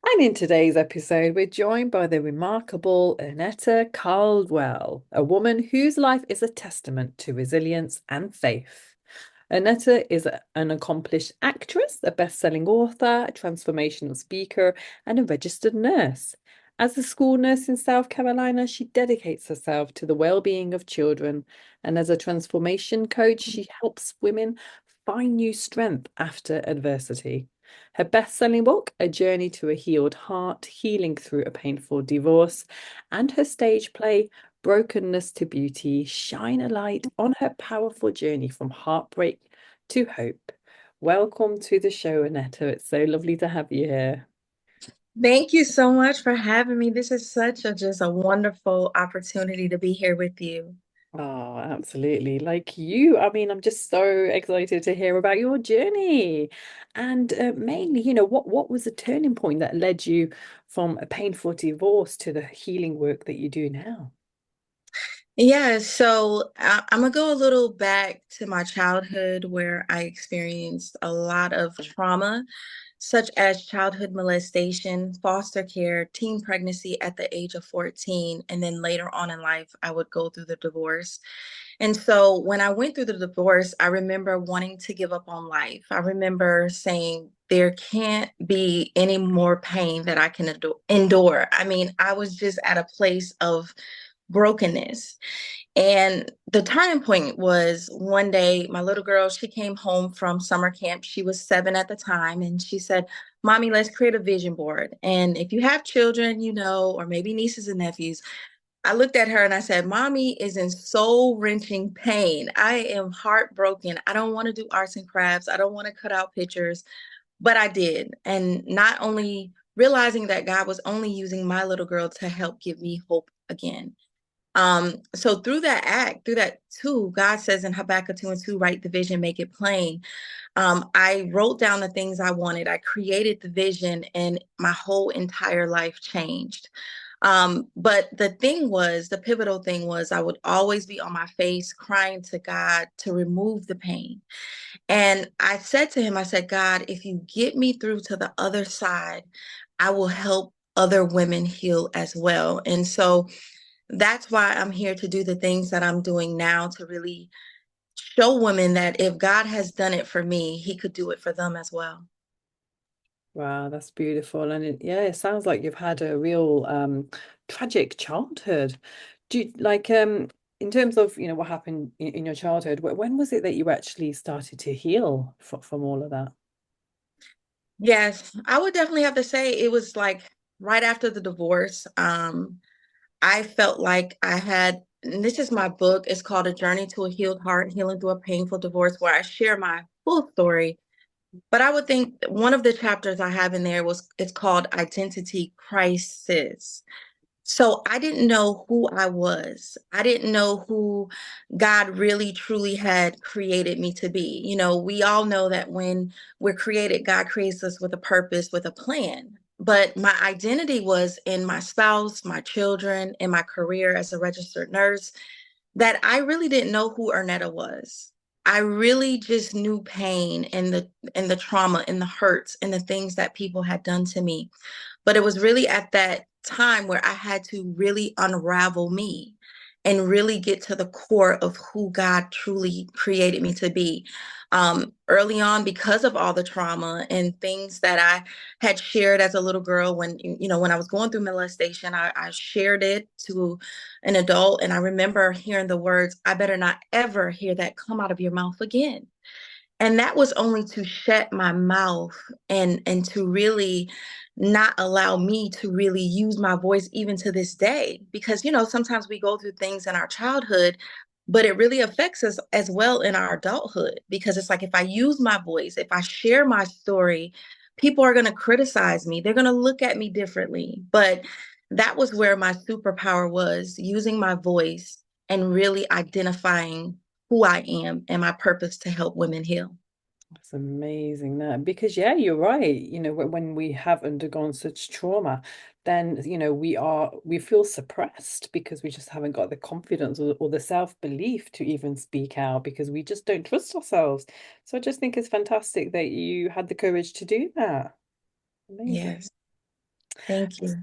And in today's episode, we're joined by the remarkable Ernetta Caldwell, a woman whose life is a testament to resilience and faith. Ernetta is an accomplished actress, a best-selling author, a transformational speaker, and a registered nurse. As a school nurse in South Carolina, she dedicates herself to the well-being of children, and as a transformation coach, she helps women find new strength after adversity. Her best-selling book, A Journey to a Healed Heart, Healing Through a Painful Divorce, and her stage play, Brokenness to Beauty, shine a light on her powerful journey from heartbreak to hope. Welcome to the show, Anetta. It's so lovely to have you here. Thank you so much for having me. This is such a just a wonderful opportunity to be here with you. Oh, absolutely. Like you, I mean, I'm just so excited to hear about your journey. And mainly, what was the turning point that led you from a painful divorce to the healing work that you do now? I'm gonna go a little back to my childhood where I experienced a lot of trauma, such as childhood molestation, foster care, teen pregnancy at the age of 14, and then later on in life, I would go through the divorce. And so when I went through the divorce, I remember wanting to give up on life. I remember saying, there can't be any more pain that I can endure. I mean, I was just at a place of brokenness. And the turning point was one day, my little girl, she came home from summer camp. She was 7 at the time. And she said, Mommy, let's create a vision board. And if you have children, or maybe nieces and nephews, I looked at her and I said, Mommy is in soul wrenching pain. I am heartbroken. I don't want to do arts and crafts. I don't want to cut out pictures, but I did. And not only realizing that God was only using my little girl to help give me hope again. So through that act, through that too, God says in Habakkuk 2 and 2, write the vision, make it plain. I wrote down the things I wanted. I created the vision, and my whole entire life changed. But the pivotal thing was, I would always be on my face crying to God to remove the pain. And I said to him, I said, God, if you get me through to the other side, I will help other women heal as well. And so that's why I'm here to do the things that I'm doing now to really show women that if God has done it for me, he could do it for them as well. Wow, that's beautiful. And yeah, it sounds like you've had a real tragic childhood. Do you like in terms of, what happened in your childhood, when was it that you actually started to heal from all of that? Yes, I would definitely have to say it was like right after the divorce. I felt like I had, and this is my book, it's called A Journey to a Healed Heart, Healing Through a Painful Divorce, where I share my full story. But I would think one of the chapters I have in there it's called Identity Crisis. So I didn't know who I was. I didn't know who God really truly had created me to be. We all know that when we're created, God creates us with a purpose, with a plan. But my identity was in my spouse, my children, in my career as a registered nurse, that I really didn't know who Ernetta was. I really just knew pain and the trauma and the hurts and the things that people had done to me. But it was really at that time where I had to really unravel me and really get to the core of who God truly created me to be. Early on, because of all the trauma and things that I had shared as a little girl, when I was going through molestation, I shared it to an adult, and I remember hearing the words, "I better not ever hear that come out of your mouth again." And that was only to shut my mouth and to really not allow me to really use my voice even to this day, because sometimes we go through things in our childhood, but it really affects us as well in our adulthood, because it's like, if I use my voice, if I share my story, people are going to criticize me, they're going to look at me differently. But that was where my superpower was, using my voice and really identifying who I am and my purpose to help women heal. That's amazing that because yeah, you're right. When we have undergone such trauma, then we feel suppressed because we just haven't got the confidence or the self-belief to even speak out because we just don't trust ourselves. So I just think it's fantastic that you had the courage to do that. Amazing. Yes. Thank you.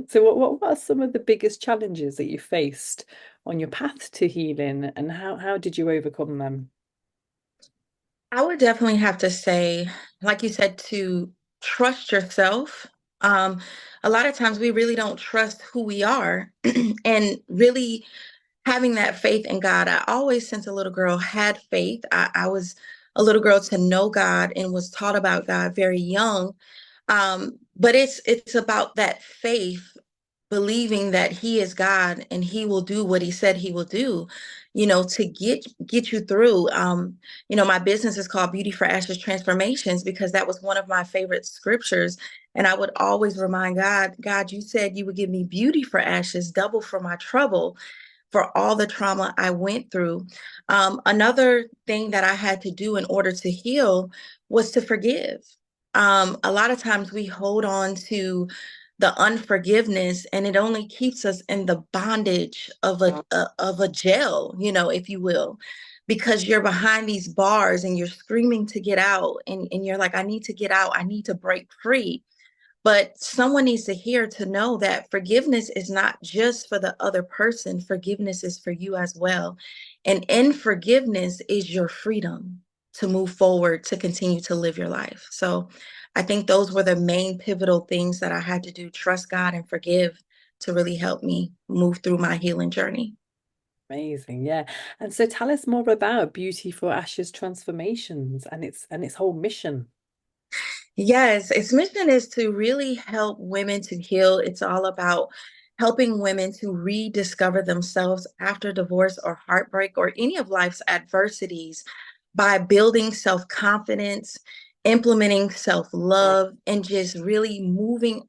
So what are some of the biggest challenges that you faced on your path to healing, and how did you overcome them? I would definitely have to say, like you said, to trust yourself. Um, a lot of times we really don't trust who we are, and really having that faith in God. I always, since a little girl, had faith. I was a little girl to know God and was taught about God very young. But it's about that faith, believing that He is God and He will do what He said He will do, to get you through. My business is called Beauty for Ashes Transformations because that was one of my favorite scriptures. And I would always remind God, God, you said you would give me beauty for ashes, double for my trouble, for all the trauma I went through. Another thing that I had to do in order to heal was to forgive. A lot of times we hold on to the unforgiveness, and it only keeps us in the bondage of a jail, if you will, because you're behind these bars and you're screaming to get out, and you're like, I need to get out, I need to break free. But someone needs to hear to know that forgiveness is not just for the other person, forgiveness is for you as well. And in forgiveness is your freedom to move forward, to continue to live your life. So I think those were the main pivotal things that I had to do: trust God and forgive, to really help me move through my healing journey. Amazing, yeah. And so tell us more about Beauty for Ashes Transformations and its whole mission. Yes, its mission is to really help women to heal. It's all about helping women to rediscover themselves after divorce or heartbreak or any of life's adversities by building self-confidence, implementing self-love, and just really moving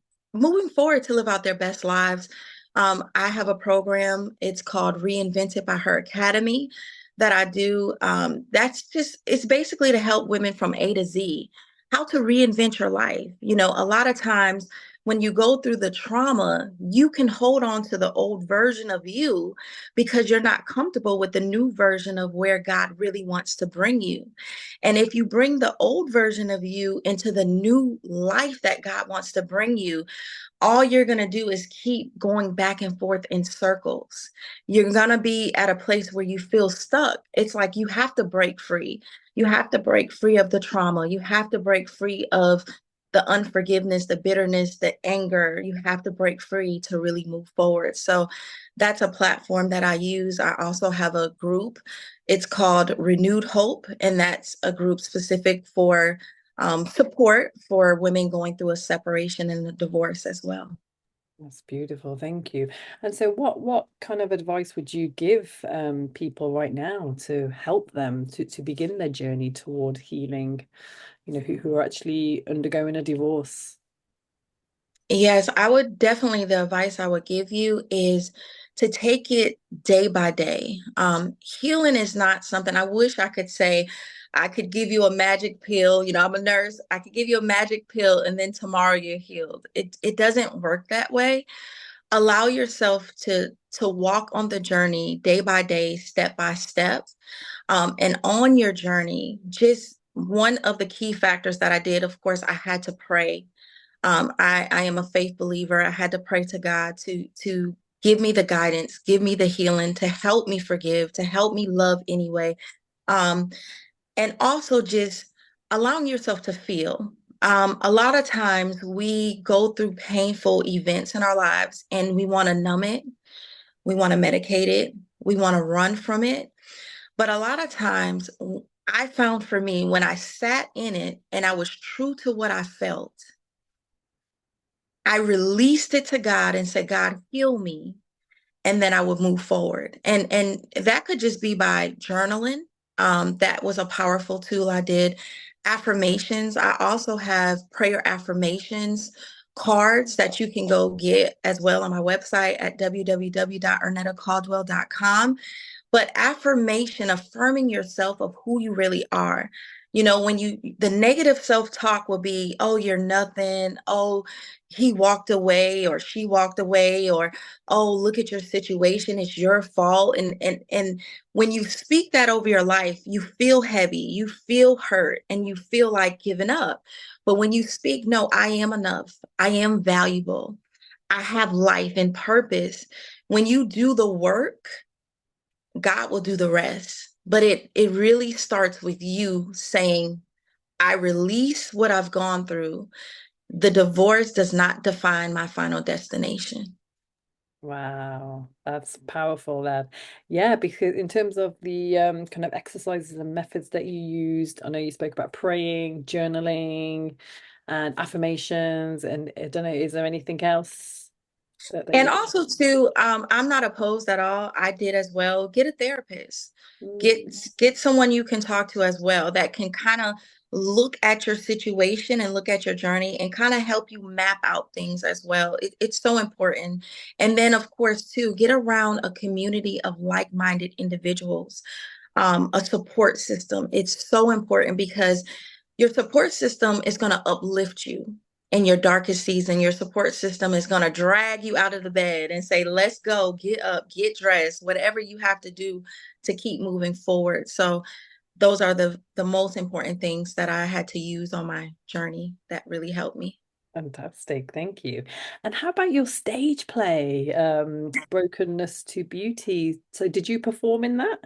forward to live out their best lives. I have a program. It's called Reinvented by Her Academy that I do. It's basically to help women from A to Z how to reinvent your life. A lot of times when you go through the trauma, you can hold on to the old version of you because you're not comfortable with the new version of where God really wants to bring you. And if you bring the old version of you into the new life that God wants to bring you, all you're going to do is keep going back and forth in circles. You're going to be at a place where you feel stuck. It's like you have to break free. You have to break free of the trauma. You have to break free of the unforgiveness, the bitterness, the anger. You have to break free to really move forward. So that's a platform that I use. I also have a group. It's called Renewed Hope, and that's a group specific for support for women going through a separation and a divorce as well. That's beautiful, thank you. And so what kind of advice would you give people right now to help them to begin their journey toward healing, who are actually undergoing a divorce? Yes, I would definitely, the advice I would give you is to take it day by day. Healing is not something I wish I could say, I could give you a magic pill. I'm a nurse. I could give you a magic pill and then tomorrow you're healed. It doesn't work that way. Allow yourself to walk on the journey day by day, step by step. And on your journey, just one of the key factors that I did, of course, I had to pray. I am a faith believer. I had to pray to God to give me the guidance, give me the healing, to help me forgive, to help me love anyway. Um, and also just allowing yourself to feel. A lot of times we go through painful events in our lives and we want to numb it, we want to medicate it, we want to run from it. But a lot of times I found for me when I sat in it and I was true to what I felt, I released it to God and said, God, heal me. And then I would move forward. And that could just be by journaling. That was a powerful tool I did. Affirmations. I also have prayer affirmations cards that you can go get as well on my website at www.ernettacaldwell.com. But affirmation, affirming yourself of who you really are. When the negative self-talk will be, oh, you're nothing. Oh, he walked away or she walked away, or, oh, look at your situation. It's your fault. And when you speak that over your life, you feel heavy, you feel hurt, and you feel like giving up. But when you speak, no, I am enough. I am valuable. I have life and purpose. When you do the work, God will do the rest. But it really starts with you saying, I release what I've gone through. The divorce does not define my final destination. Wow, that's powerful, that. Yeah, because in terms of the kind of exercises and methods that you used, I know you spoke about praying, journaling, and affirmations, and I don't know, is there anything else that And you also too, I'm not opposed at all. I did as well. Get a therapist. Mm, Get someone you can talk to as well that can kind of look at your situation and look at your journey and kind of help you map out things as well. It's so important. And then of course too, get around a community of like-minded individuals, a support system. It's so important because your support system is going to uplift you in your darkest season. Your support system is going to drag you out of the bed and say, let's go, get up, get dressed, whatever you have to do to keep moving forward. So those are the most important things that I had to use on my journey that really helped me. Fantastic, thank you. And how about your stage play, Brokenness to Beauty? So did you perform in that?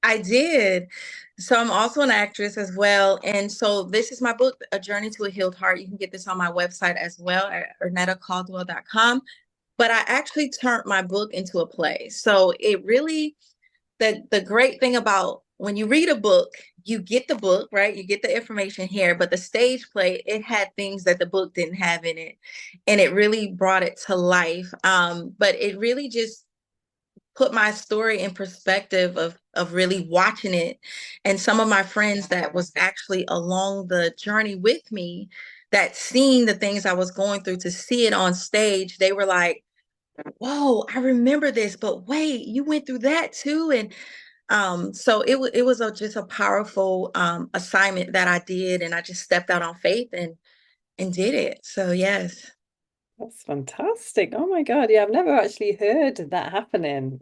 I did. So I'm also an actress as well. And so this is my book, A Journey to a Healed Heart. You can get this on my website as well at ernettacaldwell.com. But I actually turned my book into a play. So it really, the great thing about when you read a book, you get the book, right? You get the information here, but the stage play, it had things that the book didn't have in it. And it really brought it to life. But it really just put my story in perspective of really watching it. And some of my friends that was actually along the journey with me, that seeing the things I was going through, to see it on stage, they were like, whoa, I remember this, but wait, you went through that too. And so it was just a powerful assignment that I did, and I just stepped out on faith and did it. So yes. That's fantastic. Oh my God. Yeah, I've never actually heard that happening,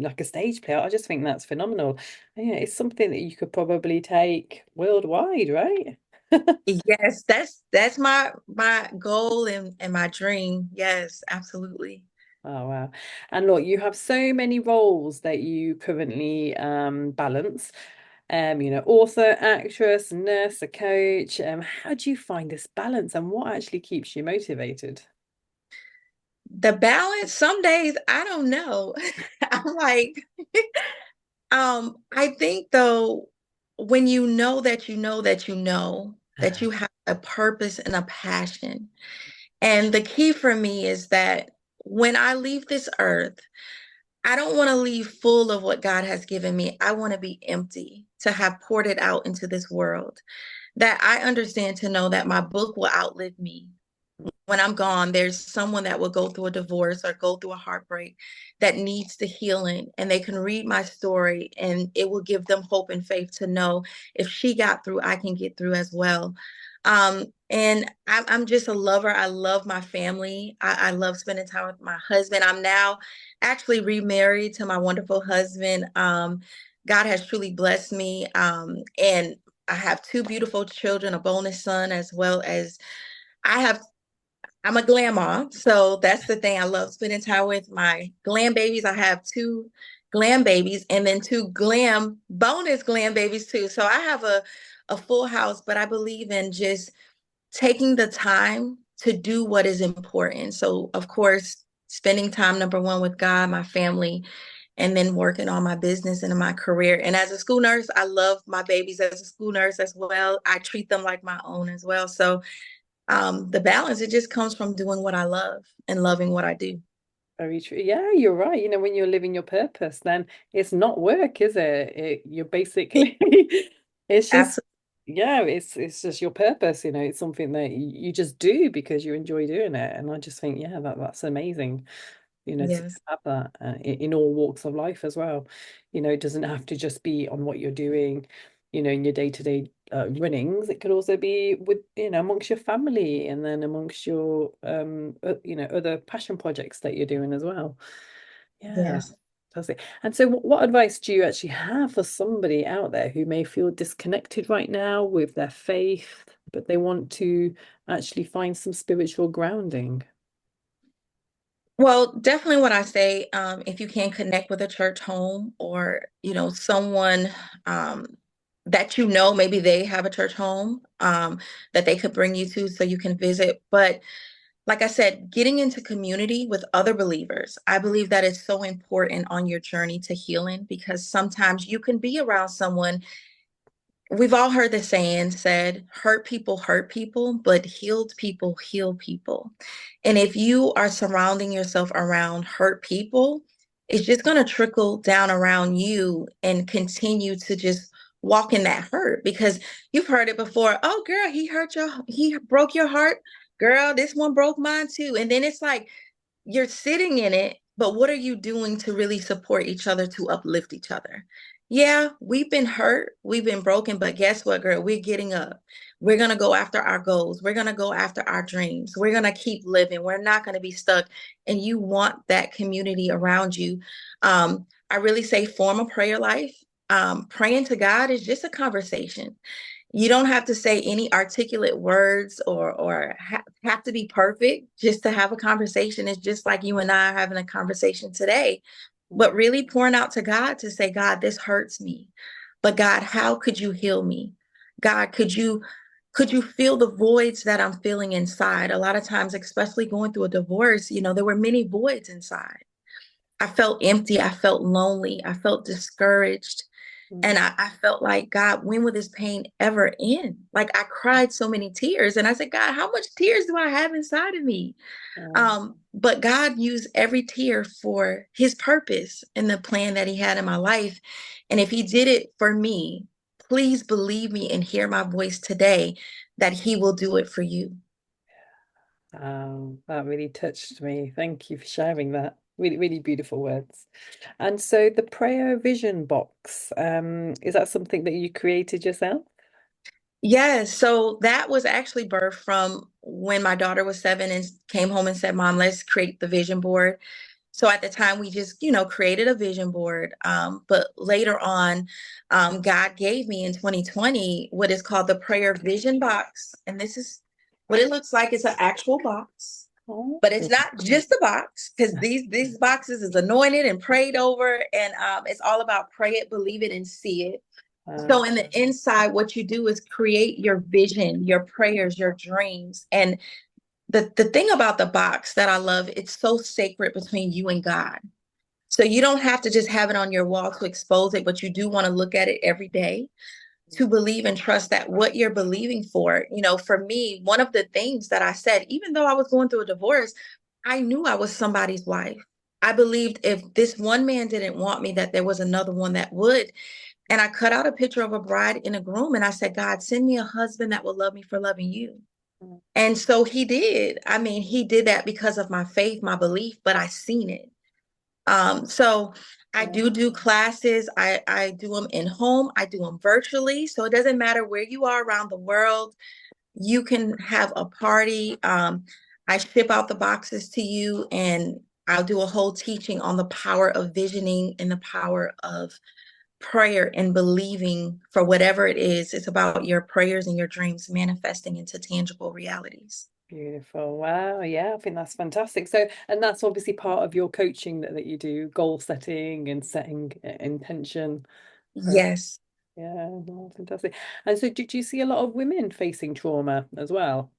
like a stage play. I just think that's phenomenal. Yeah, it's something that you could probably take worldwide, right? Yes, that's my goal and my dream. Yes, absolutely. Oh wow. And look, you have so many roles that you currently balance. Author, actress, nurse, a coach. How do you find this balance and what actually keeps you motivated? The balance, some days I don't know. I'm like, I think though, when you know that you know that you know that you have a purpose and a passion. And the key for me is that when I leave this earth, I don't want to leave full of what God has given me. I want to be empty, to have poured it out into this world. That I understand, to know that my book will outlive me. When I'm gone, there's someone that will go through a divorce or go through a heartbreak that needs the healing, and they can read my story and it will give them hope and faith to know, if she got through, I can get through as well. And I'm just a lover. I love my family. I love spending time with my husband. I'm now actually remarried to my wonderful husband. God has truly blessed me. And I have two beautiful children, a bonus son, as well as I have I'm a glam mom. So that's the thing. I love spending time with my glam babies. I have two glam babies and then two glam bonus glam babies too. So I have a full house, but I believe in just taking the time to do what is important. So of course, spending time, number one, with God, my family, and then working on my business and in my career. And as a school nurse, I love my babies as a school nurse as well. I treat them like my own as well. So the balance, it just comes from doing what I love and loving what I do. Very true. Yeah, you're right. When you're living your purpose, then it's not work, is it? You're basically, it's just, Absolutely. yeah, it's just your purpose. It's something that you just do because you enjoy doing it. And I just think, yeah, that's amazing. To Yes. have that in all walks of life as well. It doesn't have to just be on what you're doing, in your day-to-day runnings. It could also be with, amongst your family, and then amongst your, other passion projects that you're doing as well. Yeah, Yes. fantastic. And so, what advice do you actually have for somebody out there who may feel disconnected right now with their faith, but they want to actually find some spiritual grounding? Well, definitely what I say, if you can connect with a church home or, someone um, that maybe they have a church home that they could bring you to so you can visit. But like I said, getting into community with other believers, I believe that is so important on your journey to healing because sometimes you can be around someone. We've all heard the saying said, hurt people, but healed people heal people. And if you are surrounding yourself around hurt people, it's just going to trickle down around you and continue to just walk in that hurt because you've heard it before. Oh, girl, he broke your heart. Girl, this one broke mine too. And then it's like, you're sitting in it, but what are you doing to really support each other, to uplift each other? Yeah, we've been hurt, we've been broken, but guess what, girl? We're getting up. We're going to go after our goals. We're going to go after our dreams. We're going to keep living. We're not going to be stuck. And you want that community around you. I really say form a prayer life. Praying to God is just a conversation. You don't have to say any articulate words or have to be perfect just to have a conversation. It's just like you and I are having a conversation today, but really pouring out to God to say, God, this hurts me. But God, how could you heal me? God, could you feel the voids that I'm feeling inside? A lot of times, especially going through a divorce, there were many voids inside. I felt empty. I felt lonely. I felt discouraged. And Mm. I felt like, God, when will this pain ever end? Like I cried so many tears. And I said, God, how much tears do I have inside of me? Um, But God used every tear for his purpose and the plan that he had in my life. And if he did it for me, please believe me and hear my voice today that he will do it for you. that really touched me. Thank you for sharing that. Really, really beautiful words. And so the prayer vision box, is that something that you created yourself? Yes, so that was actually birthed from when my daughter was 7 and came home and said, Mom, let's create the vision board. So at the time, we just, created a vision board. But later on, God gave me in 2020 what is called the prayer vision box. And this is what it looks like. It's an actual box, Oh, but it's not just a box because these boxes is anointed and prayed over. And it's all about pray it, believe it, and see it. uh, So in the inside, what you do is create your vision, your prayers, your dreams. And the thing about the box that I love, it's so sacred between you and God. So you don't have to just have it on your wall to expose it, but you do want to look at it every day to believe and trust that what you're believing for, for me, one of the things that I said, even though I was going through a divorce, I knew I was somebody's wife. I believed if this one man didn't want me, that there was another one that would. And I cut out a picture of a bride and a groom and I said, God, send me a husband that will love me for loving you. And so he did. I mean, he did that because of my faith, my belief, but I seen it. So I do classes. I do them in home. I do them virtually. So it doesn't matter where you are around the world. You can have a party. I ship out the boxes to you and I'll do a whole teaching on the power of visioning and the power of prayer and believing for whatever it is. It's about your prayers and your dreams manifesting into tangible realities. beautiful. Wow. Yeah, I think that's fantastic. So, and that's obviously part of your coaching that you do, goal setting and setting intention. For, Yes. yeah, no, fantastic. And so, did you see a lot of women facing trauma as well?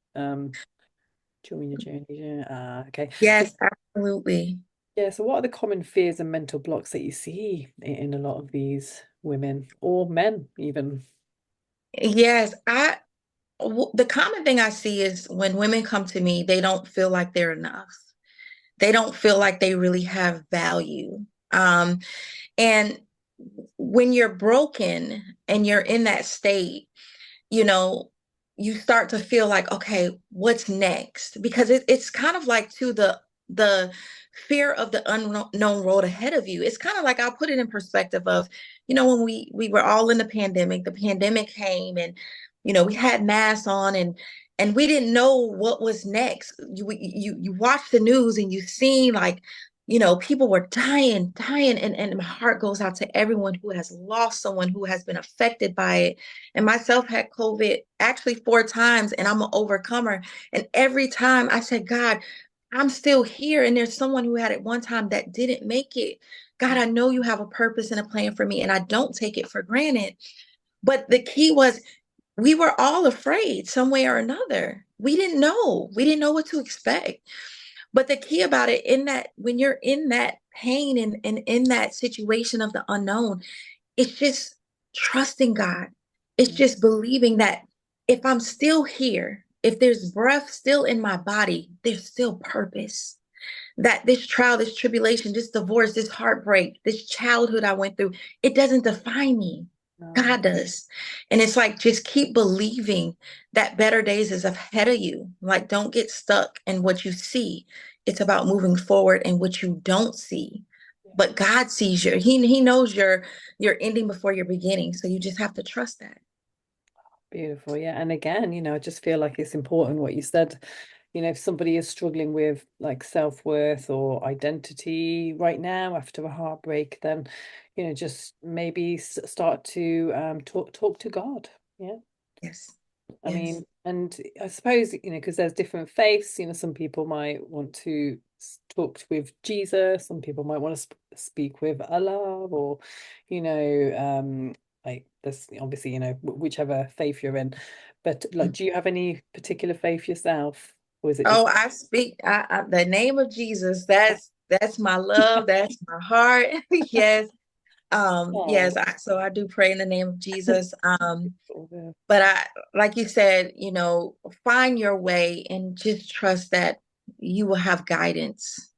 During your journey? Yeah. Okay. So, Yes, absolutely. yeah. So, what are the common fears and mental blocks that you see in a lot of these women or men, even? Yes, the common thing I see is when women come to me, they don't feel like they're enough. They don't feel like they really have value. And when you're broken and you're in that state, you know, you start to feel like, okay, what's next? Because it's kind of like to the fear of the unknown road ahead of you. It's kind of like I'll put it in perspective of, when we were all in the pandemic came and we had masks on, and we didn't know what was next. You watch the news and you see like, people were dying, and my heart goes out to everyone who has lost someone who has been affected by it. And myself had COVID actually 4 times, and I'm an overcomer. And every time I said, God, I'm still here, and there's someone who had it one time that didn't make it. God, I know you have a purpose and a plan for me, and I don't take it for granted. But the key was we were all afraid some way or another. We didn't know. We didn't know what to expect. But the key about it, in that, when you're in that pain and in that situation of the unknown, it's just trusting God. It's Mm. just believing that if I'm still here, if there's breath still in my body, there's still purpose. That this trial, this tribulation, this divorce, this heartbreak, this childhood I went through, it doesn't define me. No. God does. And it's like, just keep believing that better days is ahead of you. Like, don't get stuck in what you see. It's about moving forward in what you don't see. Yeah. But God sees he knows your ending before your beginning. So you just have to trust that. Beautiful. Yeah. And again, I just feel like it's important what you said. If somebody is struggling with like self-worth or identity right now after a heartbreak, then, just maybe start to talk to God. Yeah. Yes. I Yes. mean, and I suppose, because there's different faiths, some people might want to talk with Jesus, some people might want to speak with Allah, or, like this, obviously, whichever faith you're in. But like, do you have any particular faith yourself? Or is it Oh, just, I speak the name of Jesus. That's my love. That's my heart. Yes. Yes. oh, So I do pray in the name of Jesus. yeah, But like you said, find your way and just trust that you will have guidance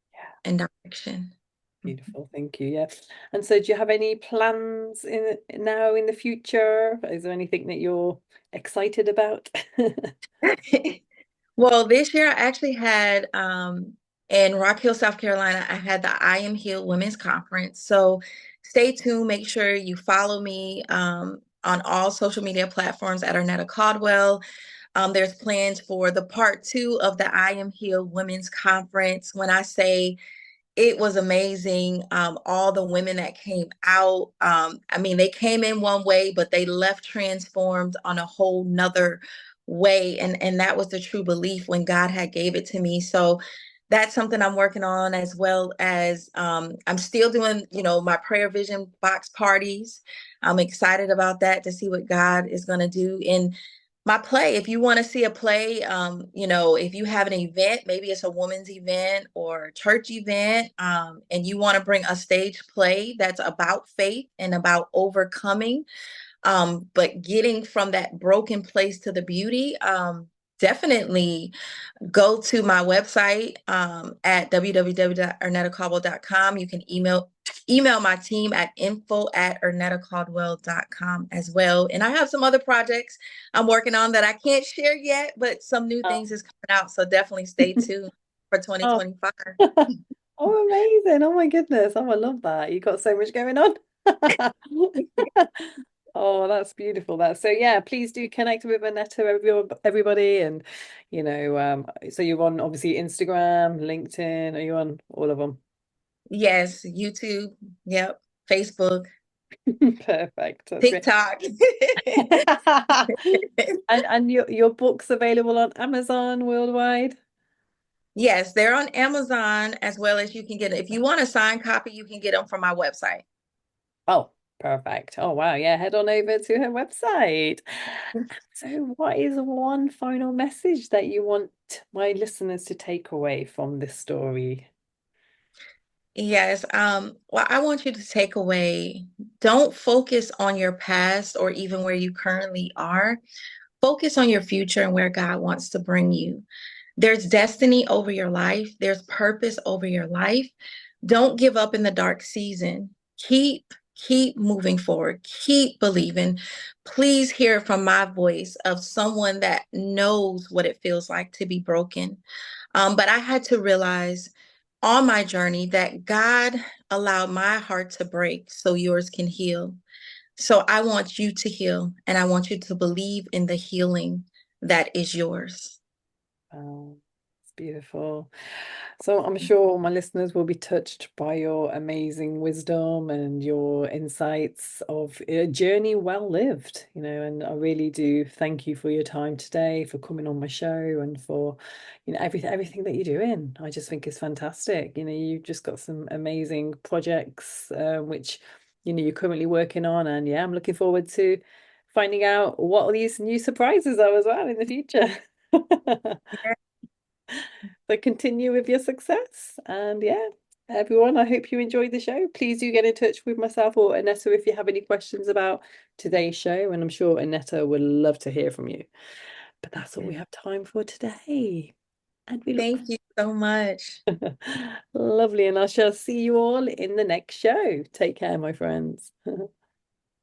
and direction. beautiful. Thank you. Yeah. And so do you have any plans now in the future? Is there anything that you're excited about? Well, this year I actually had in Rock Hill, South Carolina, I had the I Am Healed Women's Conference. So stay tuned. Make sure you follow me on all social media platforms at Ernetta Caldwell. There's plans for the part 2 of the I Am Healed Women's Conference. When I say it was amazing, all the women that came out, I mean, they came in one way, but they left transformed on a whole nother way. And that was the true belief when God had gave it to me. So that's something I'm working on, as well as I'm still doing, my prayer vision box parties. I'm excited about that, to see what God is going to do in my play. If you want to see a play, if you have an event, maybe it's a woman's event or church event, and you want to bring a stage play that's about faith and about overcoming, but getting from that broken place to the beauty, definitely go to my website at www.ernettacaldwell.com. You can email my team at info@ernettacaldwell.com as well. And I have some other projects I'm working on that I can't share yet, but some new Oh. things is coming out. So definitely stay tuned for Oh. 2025. Oh, amazing. Oh my goodness. Oh, I love that. You got so much going on. Oh, that's beautiful. That so yeah, please do connect with Annetta, everybody. And so you're on obviously Instagram, LinkedIn, are you on all of them? Yes, YouTube, yep, Facebook, Perfect. That's great. TikTok. And your book's available on Amazon worldwide? Yes, they're on Amazon, as well as you can get, if you want a signed copy, you can get them from my website. Oh, perfect. Oh wow, yeah, head on over to her website. So what is one final message that you want my listeners to take away from this story? Yes, well, I want you to take away, don't focus on your past or even where you currently are. Focus on your future and where God wants to bring you. There's destiny over your life, there's purpose over your life. Don't give up in the dark season. Keep moving forward. Keep believing. Please hear from my voice of someone that knows what it feels like to be broken. But I had to realize on my journey that God allowed my heart to break so yours can heal. So I want you to heal, and I want you to believe in the healing that is yours. Oh, it's beautiful. So I'm sure my listeners will be touched by your amazing wisdom and your insights of a journey well lived, and I really do thank you for your time today, for coming on my show and for, everything that you're doing. I just think it's fantastic. You've just got some amazing projects, which, you're currently working on. And yeah, I'm looking forward to finding out what these new surprises are as well in the future. So continue with your success. And yeah, everyone, I hope you enjoyed the show. Please do get in touch with myself or Ernetta if you have any questions about today's show. And I'm sure Ernetta would love to hear from you. But that's all we Yeah. have time for today. And we look Thank you so much. lovely. And I shall see you all in the next show. Take care, my friends.